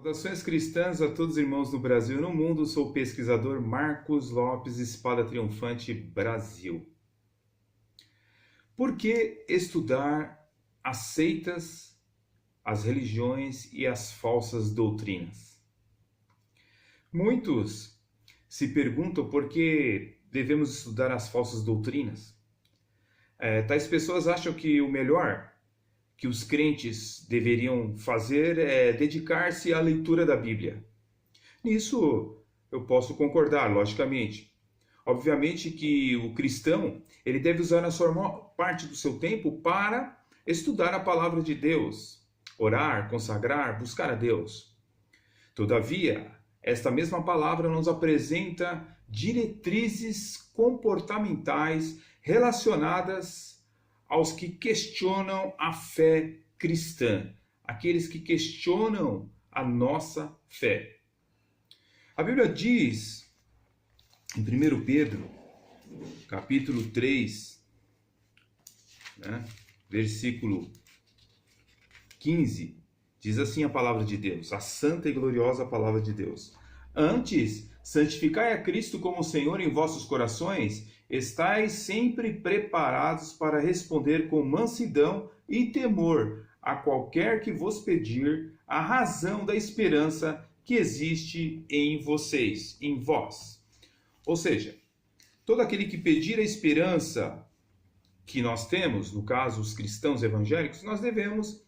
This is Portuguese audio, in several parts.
Saudações cristãs a todos os irmãos no Brasil e no mundo. Sou o pesquisador Marcos Lopes, Espada Triunfante Brasil. Por que estudar as seitas, as religiões e as falsas doutrinas? Muitos se perguntam por que devemos estudar as falsas doutrinas. Tais pessoas acham que o melhor que os crentes deveriam fazer é dedicar-se à leitura da Bíblia. Nisso eu posso concordar, logicamente. Obviamente que o cristão ele deve usar a sua maior parte do seu tempo para estudar a palavra de Deus, orar, consagrar, buscar a Deus. Todavia, esta mesma palavra nos apresenta diretrizes comportamentais relacionadas aos que questionam a fé cristã, aqueles que questionam a nossa fé. A Bíblia diz, em 1 Pedro, capítulo 3, versículo 15, diz assim a palavra de Deus, a santa e gloriosa palavra de Deus. Antes, santificai a Cristo como Senhor em vossos corações, estais sempre preparados para responder com mansidão e temor a qualquer que vos pedir a razão da esperança que existe em vocês, em vós. Ou seja, todo aquele que pedir a esperança que nós temos, no caso os cristãos evangélicos, nós devemos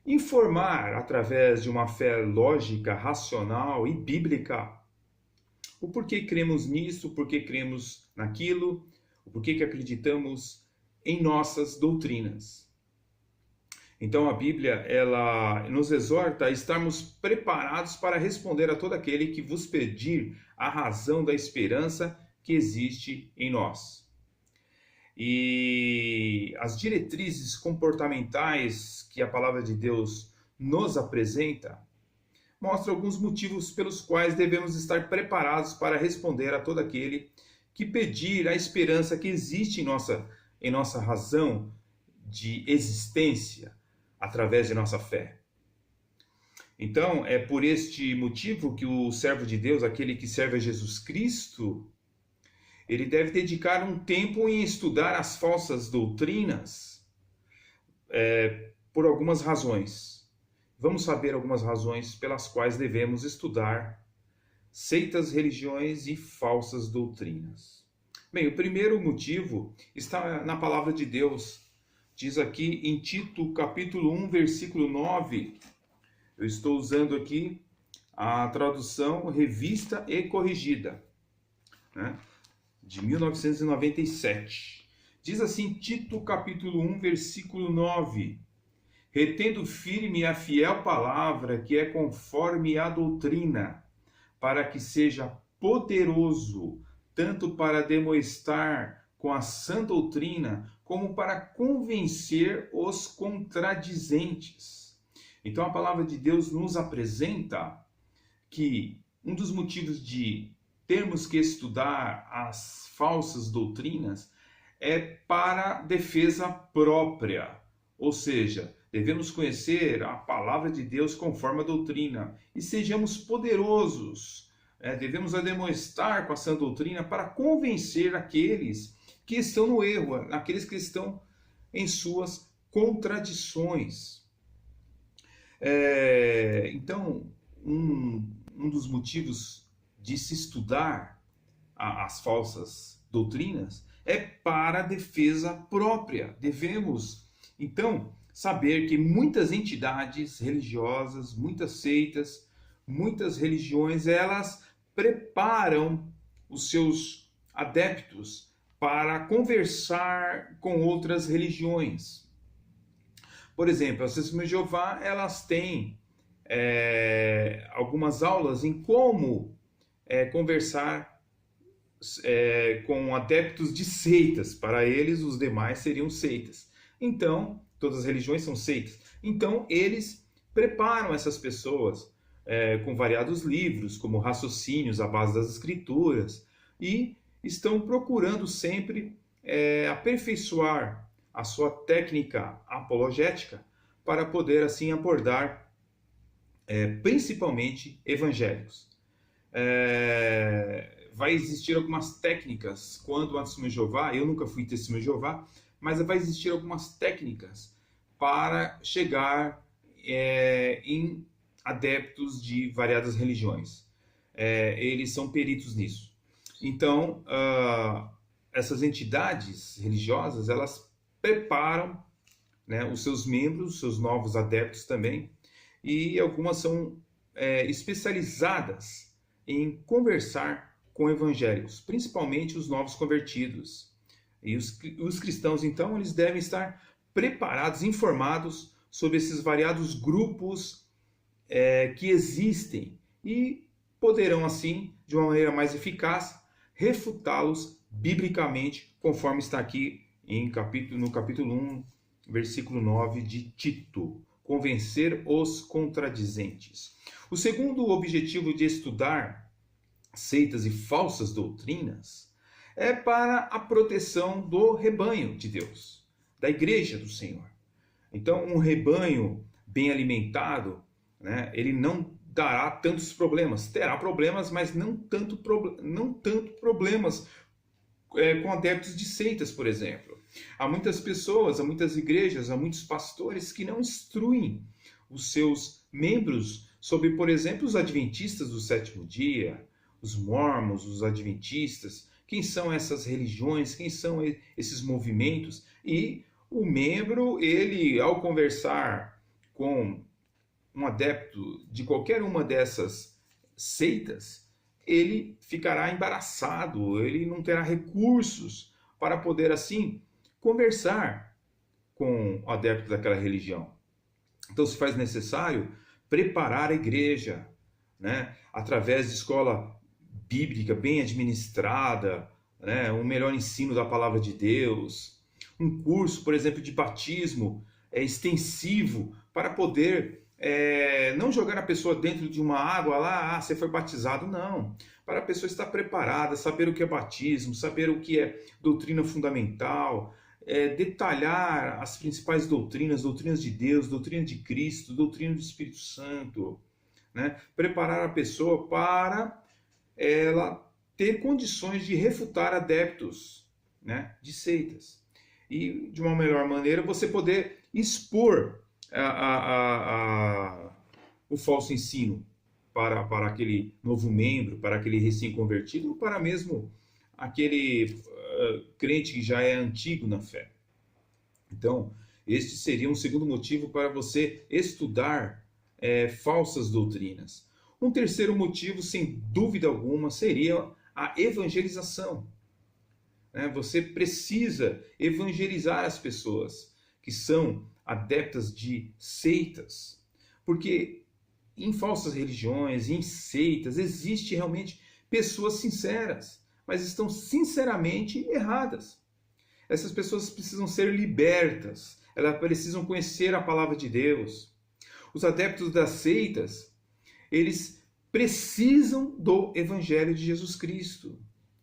informar através de uma fé lógica, racional e bíblica o porquê cremos nisso, o porquê cremos naquilo, o porquê que acreditamos em nossas doutrinas. Então a Bíblia, ela nos exorta a estarmos preparados para responder a todo aquele que vos pedir a razão da esperança que existe em nós. E as diretrizes comportamentais que a palavra de Deus nos apresenta mostra alguns motivos pelos quais devemos estar preparados para responder a todo aquele que pedir a esperança que existe em nossa razão de existência através de nossa fé. Então, é por este motivo que o servo de Deus, aquele que serve a Jesus Cristo, ele deve dedicar um tempo em estudar as falsas doutrinas por algumas razões. Vamos saber algumas razões pelas quais devemos estudar seitas, religiões e falsas doutrinas. Bem, o primeiro motivo está na palavra de Deus. Diz aqui em Tito, capítulo 1, versículo 9. Eu estou usando aqui a tradução Revista e Corrigida, de 1997. Diz assim, Tito, capítulo 1, versículo 9. Retendo firme a fiel palavra que é conforme a doutrina, para que seja poderoso, tanto para demonstrar com a sã doutrina, como para convencer os contradizentes. Então a palavra de Deus nos apresenta que um dos motivos de termos que estudar as falsas doutrinas é para defesa própria, ou seja, devemos conhecer a palavra de Deus conforme a doutrina e sejamos poderosos. Devemos demonstrar com a sã doutrina para convencer aqueles que estão no erro, aqueles que estão em suas contradições. Então, um dos motivos de se estudar as falsas doutrinas é para a defesa própria. Devemos, então, saber que muitas entidades religiosas, muitas seitas, muitas religiões, elas preparam os seus adeptos para conversar com outras religiões. Por exemplo, as Testemunhas de Jeová, elas têm algumas aulas em como conversar com adeptos de seitas. Para eles, os demais seriam seitas. Então, todas as religiões são seitas. Então, eles preparam essas pessoas com variados livros, como raciocínios à base das escrituras, e estão procurando sempre aperfeiçoar a sua técnica apologética para poder, assim, abordar principalmente evangélicos. Vai existir algumas técnicas quando a Testemunha de Jeová, eu nunca fui Testemunha de Jeová, mas vai existir algumas técnicas para chegar em adeptos de variadas religiões. Eles são peritos nisso. Então, essas entidades religiosas, elas preparam, né, os seus membros, os seus novos adeptos também, e algumas são especializadas em conversar com evangélicos, principalmente os novos convertidos. E os cristãos, então, eles devem estar preparados, informados sobre esses variados grupos que existem e poderão, assim, de uma maneira mais eficaz, refutá-los biblicamente, conforme está aqui no capítulo 1, versículo 9 de Tito. Convencer os contradizentes. O segundo objetivo de estudar seitas e falsas doutrinas é para a proteção do rebanho de Deus, da igreja do Senhor. Então, um rebanho bem alimentado, né, ele não dará tantos problemas. Terá problemas, mas não tanto problemas com adeptos de seitas, por exemplo. Há muitas pessoas, há muitas igrejas, há muitos pastores que não instruem os seus membros sobre, por exemplo, os adventistas do sétimo dia, os mormons, os adventistas, quem são essas religiões, quem são esses movimentos. E o membro, ele, ao conversar com um adepto de qualquer uma dessas seitas, ele ficará embaraçado, ele não terá recursos para poder, assim, conversar com o adepto daquela religião. Então se faz necessário preparar a igreja, né, através de escola bíblica bem administrada, né, um melhor ensino da palavra de Deus, um curso, por exemplo, de batismo extensivo, para poder não jogar a pessoa dentro de uma água lá, você foi batizado, não. Para a pessoa estar preparada, saber o que é batismo, saber o que é doutrina fundamental, detalhar as principais doutrinas de Deus, doutrina de Cristo, doutrina do Espírito Santo, né? Preparar a pessoa para ela ter condições de refutar adeptos, né, de seitas. E, de uma melhor maneira, você poder expor o falso ensino para aquele novo membro, para aquele recém-convertido, ou para mesmo aquele crente que já é antigo na fé. Então, este seria um segundo motivo para você estudar falsas doutrinas. Um terceiro motivo, sem dúvida alguma, seria a evangelização. Você precisa evangelizar as pessoas que são adeptas de seitas, porque em falsas religiões, em seitas, existe realmente pessoas sinceras, mas estão sinceramente erradas. Essas pessoas precisam ser libertas, elas precisam conhecer a palavra de Deus. Os adeptos das seitas, eles precisam do Evangelho de Jesus Cristo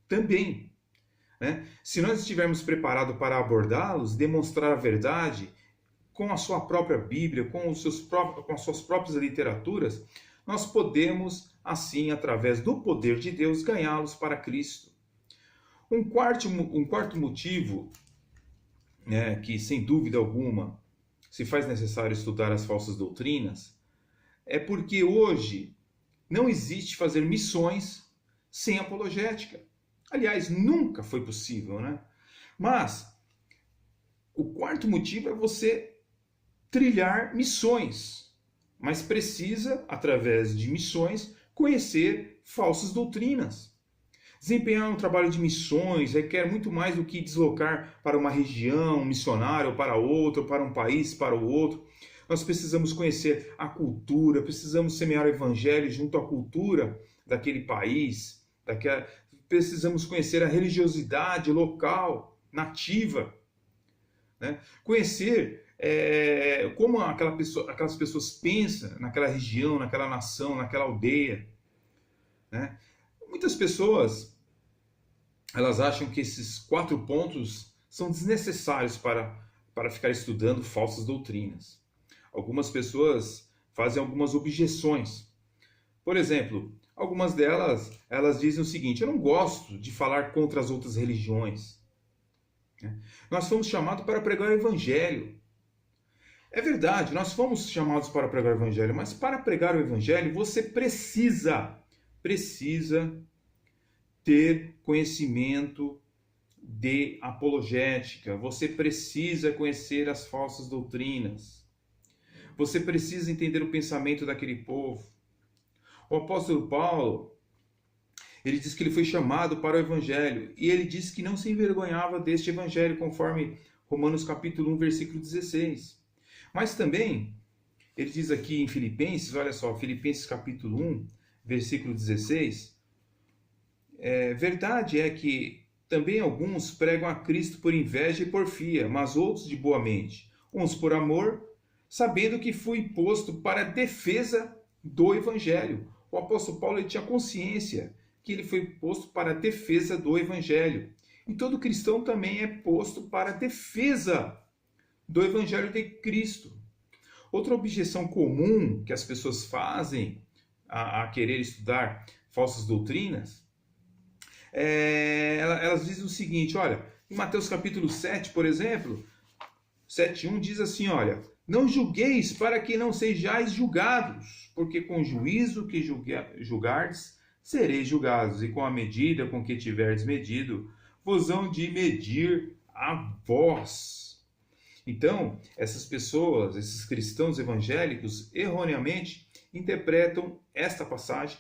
também. Se nós estivermos preparados para abordá-los, demonstrar a verdade com a sua própria Bíblia, com as suas próprias literaturas, nós podemos, assim, através do poder de Deus, ganhá-los para Cristo. Um quarto motivo, que sem dúvida alguma se faz necessário estudar as falsas doutrinas, é porque hoje não existe fazer missões sem apologética. Aliás, nunca foi possível, né? Mas o quarto motivo é você trilhar missões, mas precisa, através de missões, conhecer falsas doutrinas. Desempenhar um trabalho de missões requer muito mais do que deslocar para uma região missionária, ou para outra, ou para um país, para o outro. Nós precisamos conhecer a cultura, precisamos semear o evangelho junto à cultura daquele país, precisamos conhecer a religiosidade local, nativa, né? Conhecer como aquelas pessoas pensam naquela região, naquela nação, naquela aldeia, né? Muitas pessoas, elas acham que esses 4 pontos são desnecessários para ficar estudando falsas doutrinas. Algumas pessoas fazem algumas objeções. Por exemplo, algumas delas, elas dizem o seguinte: eu não gosto de falar contra as outras religiões. Nós fomos chamados para pregar o Evangelho. É verdade, nós fomos chamados para pregar o Evangelho, mas para pregar o Evangelho você precisa ter conhecimento de apologética, você precisa conhecer as falsas doutrinas, você precisa entender o pensamento daquele povo. O apóstolo Paulo, ele diz que ele foi chamado para o Evangelho, e ele disse que não se envergonhava deste Evangelho, conforme Romanos capítulo 1, versículo 16. Mas também, ele diz aqui em Filipenses, olha só, Filipenses capítulo 1, versículo 16, verdade é que também alguns pregam a Cristo por inveja e porfia, mas outros de boa mente, uns por amor, sabendo que fui posto para a defesa do Evangelho. O apóstolo Paulo ele tinha consciência que ele foi posto para a defesa do Evangelho. E todo cristão também é posto para a defesa do Evangelho de Cristo. Outra objeção comum que as pessoas fazem a querer estudar falsas doutrinas, elas dizem o seguinte, olha, em Mateus capítulo 7, por exemplo, 7:1 diz assim, olha, não julgueis para que não sejais julgados, porque com o juízo que julgardes, sereis julgados, e com a medida com que tiverdes medido, vos hão de medir a vós. Então, essas pessoas, esses cristãos evangélicos, erroneamente interpretam esta passagem,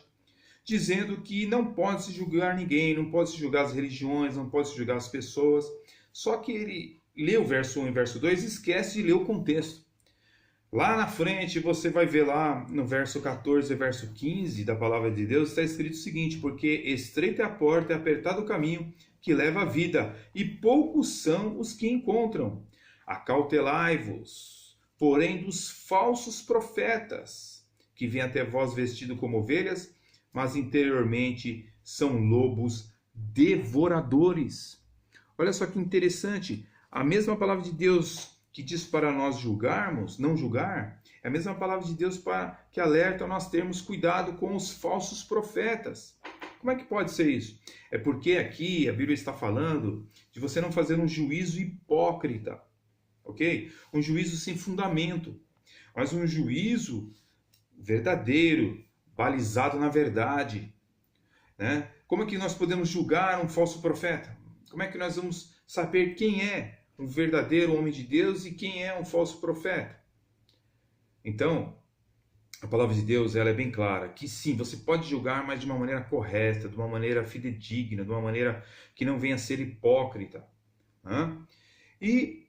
dizendo que não pode se julgar ninguém, não pode se julgar as religiões, não pode se julgar as pessoas. Só que ele lê o verso 1 e verso 2 e esquece de ler o contexto. Lá na frente, você vai ver lá no verso 14 e verso 15 da palavra de Deus, está escrito o seguinte, porque estreita é a porta e apertado o caminho que leva à vida, e poucos são os que encontram. Acautelai-vos, porém, dos falsos profetas, que vêm até vós vestidos como ovelhas, mas interiormente são lobos devoradores. Olha só que interessante, a mesma palavra de Deus que diz para nós julgarmos, não julgar, é a mesma palavra de Deus que alerta nós termos cuidado com os falsos profetas. Como é que pode ser isso? É porque aqui a Bíblia está falando de você não fazer um juízo hipócrita, ok? Um juízo sem fundamento, mas um juízo verdadeiro, balizado na verdade, né? Como é que nós podemos julgar um falso profeta? Como é que nós vamos saber quem é um verdadeiro homem de Deus e quem é um falso profeta? Então, a palavra de Deus ela é bem clara, que sim, você pode julgar, mas de uma maneira correta, de uma maneira fidedigna, de uma maneira que não venha a ser hipócrita, né? E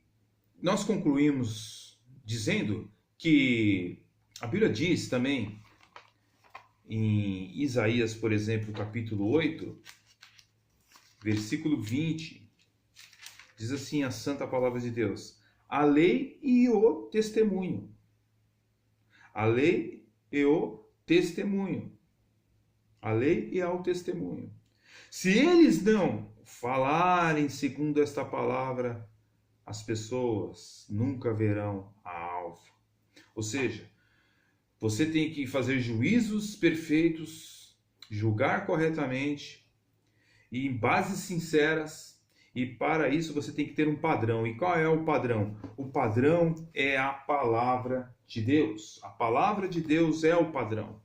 nós concluímos dizendo que a Bíblia diz também, em Isaías, por exemplo, capítulo 8, versículo 20, diz assim a santa palavra de Deus: a lei e o testemunho. A lei e o testemunho. A lei e ao testemunho. Se eles não falarem segundo esta palavra, as pessoas nunca verão a alva. Ou seja, você tem que fazer juízos perfeitos, julgar corretamente e em bases sinceras, e para isso você tem que ter um padrão. E qual é o padrão? O padrão é a palavra de Deus. A palavra de Deus é o padrão,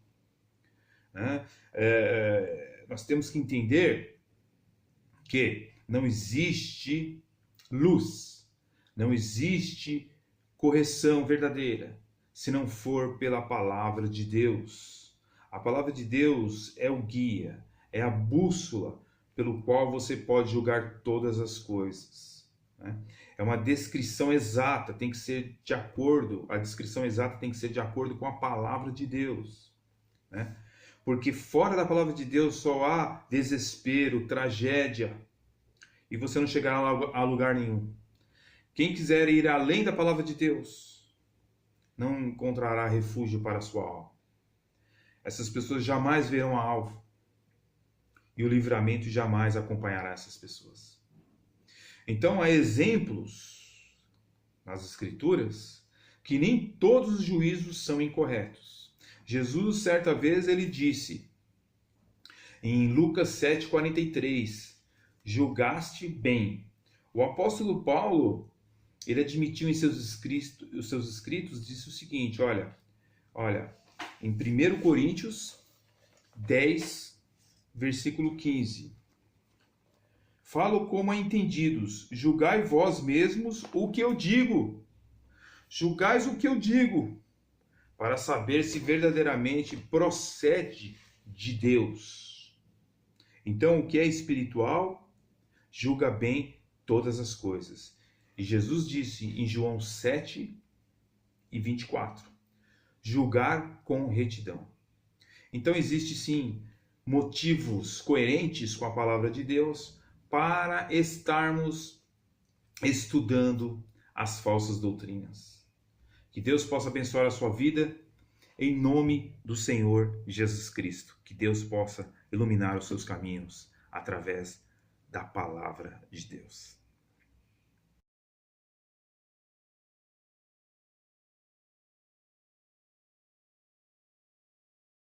né? Nós temos que entender que não existe luz, não existe correção verdadeira se não for pela palavra de Deus. A palavra de Deus é o guia, é a bússola pelo qual você pode julgar todas as coisas, né? É uma descrição exata, tem que ser de acordo, a descrição exata tem que ser de acordo com a palavra de Deus, né? Porque fora da palavra de Deus só há desespero, tragédia, e você não chegará a lugar nenhum. Quem quiser ir além da palavra de Deus não encontrará refúgio para a sua alma. Essas pessoas jamais verão a alvo, e o livramento jamais acompanhará essas pessoas. Então, há exemplos nas Escrituras que nem todos os juízos são incorretos. Jesus, certa vez, ele disse, em Lucas 7,43, julgaste bem. O apóstolo Paulo, ele admitiu em seus escritos, disse o seguinte, olha, em 1 Coríntios 10, versículo 15, falo como a entendidos, julgai vós mesmos o que eu digo. Julgais o que eu digo, para saber se verdadeiramente procede de Deus. Então, o que é espiritual, julga bem todas as coisas. E Jesus disse em João 7:24, julgar com retidão. Então, existe sim motivos coerentes com a palavra de Deus para estarmos estudando as falsas doutrinas. Que Deus possa abençoar a sua vida em nome do Senhor Jesus Cristo. Que Deus possa iluminar os seus caminhos através da palavra de Deus.